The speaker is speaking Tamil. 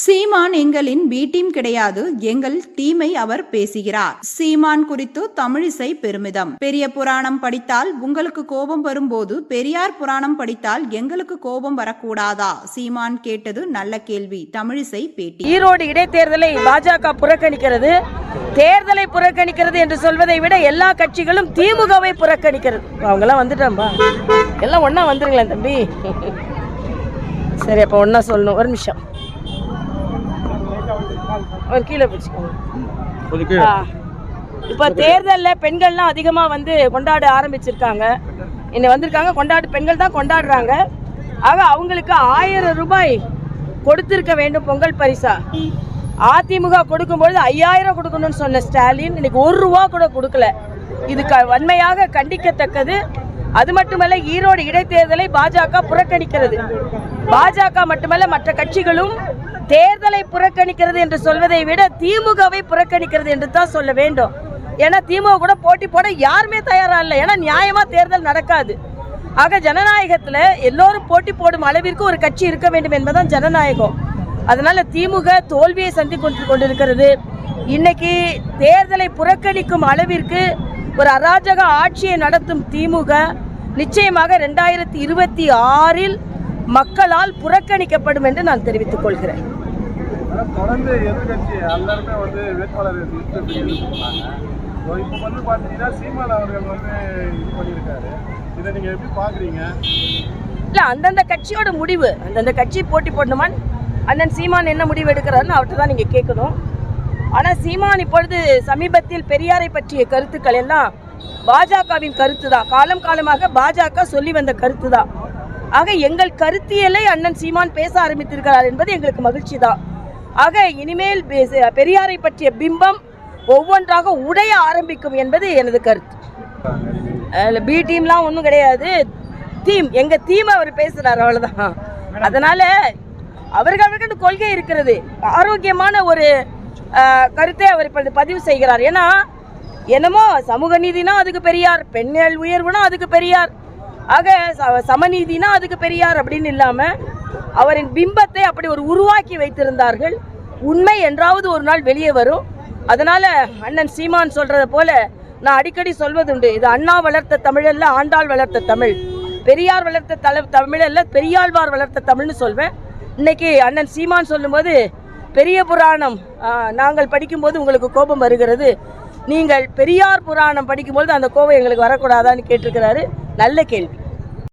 சீமான் எங்களின் பி டீம் கிடையாது, எங்கள் டீமை அவர் பேசுகிறார். சீமான் குறித்து தமிழிசை பெருமிதம். பெரிய புராணம் படித்தால் உங்களுக்கு கோபம் வரும்போது பெரியார் புராணம் படித்தால் எங்களுக்கு கோபம் வரக்கூடாதா? சீமான் கேட்டது நல்ல கேள்வி. தமிழிசை பேட்டி. ஈரோடு இடைத்தேர்தலை பாஜக புறக்கணிக்கிறது. தேர்தலை புறக்கணிக்கிறது என்று சொல்வதை விட எல்லா கட்சிகளும் திமுகவை புறக்கணிக்கிறது. அவங்க எல்லாம் வந்துட்டாம்பா, எல்லாம் ஒன்னா வந்துருங்களேன் தம்பி. சரி, அப்ப ஒன்னா சொல்லணும். ஒரு நிமிஷம் கீழே பிடிச்சிக்கோங்க. இப்போ தேர்தலில் பெண்கள்லாம் அதிகமாக வந்து கொண்டாட ஆரம்பிச்சிருக்காங்க. இன்னும் வந்திருக்காங்க, பெண்கள் தான் கொண்டாடுறாங்க. ஆக அவங்களுக்கு 1000 ரூபாய் கொடுத்திருக்க வேண்டும் பொங்கல் பரிசா. அதிமுக கொடுக்கும்பொழுது 5000 கொடுக்கணும்னு சொன்ன ஸ்டாலின் இன்னைக்கு 1 ரூபா கூட கொடுக்கல. இது வன்மையாக கண்டிக்கத்தக்கது. அது மட்டுமல்ல, ஈரோடு இடைத்தேர்தலை பாஜக புறக்கணிக்கிறது. பாஜக மட்டுமல்ல, மற்ற கட்சிகளும் தேர்தலை புறக்கணிக்கிறது என்று சொல்வதை விட திமுகவை புறக்கணிக்கிறது என்று தான் சொல்ல வேண்டும். ஏன்னா திமுக கூட போட்டி போட யாருமே தயாரா இல்லை. ஏன்னா நியாயமா தேர்தல் நடக்காது. ஆக ஜனநாயகத்துல எல்லோரும் போட்டி போடும் அளவிற்கு ஒரு கட்சி இருக்க வேண்டும் என்பதுதான் ஜனநாயகம். அதனால திமுக தோல்வியை சந்தித்து கொண்டிருக்கிறது. இன்னைக்கு தேர்தலை புறக்கணிக்கும் அளவிற்கு ஒரு அராஜக ஆட்சியை நடத்தும் திமுக நிச்சயமாக 2026 மக்களால் புறக்கணிக்கப்படும் என்று நான் தெரிவித்துக் கொள்கிறேன். தொடர்ந்து எதிர்கட்சி எல்லாருமே வந்து வேட்பாளர் இப்போ பார்த்தீங்கன்னா சீமான் அவர்கள் வந்து இது பண்ணியிருக்காரு. இதை நீங்கள் எப்படி பார்க்குறீங்க? இல்லை, அந்தந்த கட்சியோட முடிவு. அந்தந்த கட்சி போட்டி போடணுமான் அண்ணன் சீமான் என்ன முடிவு எடுக்கிறாருன்னு அவர்கிட்ட தான் நீங்கள் கேட்கணும். ஆனால் சீமான் இப்பொழுது சமீபத்தில் பெரியாரை பற்றிய கருத்துக்கள் எல்லாம் பாஜகவின் கருத்து தான். காலம் காலமாக பாஜக சொல்லி வந்த கருத்து தான். ஆக எங்கள் கருத்தியலை அண்ணன் சீமான் பேச ஆரம்பித்திருக்கிறார் என்பது எங்களுக்கு மகிழ்ச்சி தான். ஆக இனிமேல் பெரியாரை பற்றிய பிம்பம் ஒவ்வொன்றாக உடைய ஆரம்பிக்கும் என்பது எனது கருத்து. பி டீம்லாம் ஒன்றும் கிடையாது. எங்கள் தீம் அவர் பேசுகிறார், அவ்வளோதான். அதனால் அவர்களுக்கு கொள்கை இருக்கிறது. ஆரோக்கியமான ஒரு கருத்தை அவர் இப்பொழுது பதிவு செய்கிறார். ஏன்னா என்னமோ சமூக நீதினா அதுக்கு பெரியார், பெண்கள் உயர்வுனா அதுக்கு பெரியார், ஆக சமநீதினா அதுக்கு பெரியார் அப்படின்னு இல்லாமல் அவரின் பிம்பத்தை அப்படி ஒரு உருவாக்கி வைத்திருந்தார்கள். உண்மை என்றாவது ஒரு நாள் வெளியே வரும். அதனால அண்ணன் சீமான் சொல்றத போல நான் அடிக்கடி சொல்வதுண்டு, இது அண்ணா வளர்த்த தமிழ் அல்ல, ஆண்டாள் வளர்த்த தமிழ். பெரியார் வளர்த்த தமிழ் அல்ல, பெரியாழ்வார் வளர்த்த தமிழ்னு சொல்வேன். இன்னைக்கு அண்ணன் சீமான் சொல்லும்போது பெரிய புராணம் நாங்கள் படிக்கும்போது உங்களுக்கு கோபம் வருகிறது, நீங்கள் பெரியார் புராணம் படிக்கும்போது அந்த கோபம் எங்களுக்கு வரக்கூடாதான்னு கேட்டிருக்கிறாரு. நல்ல கேள்வி.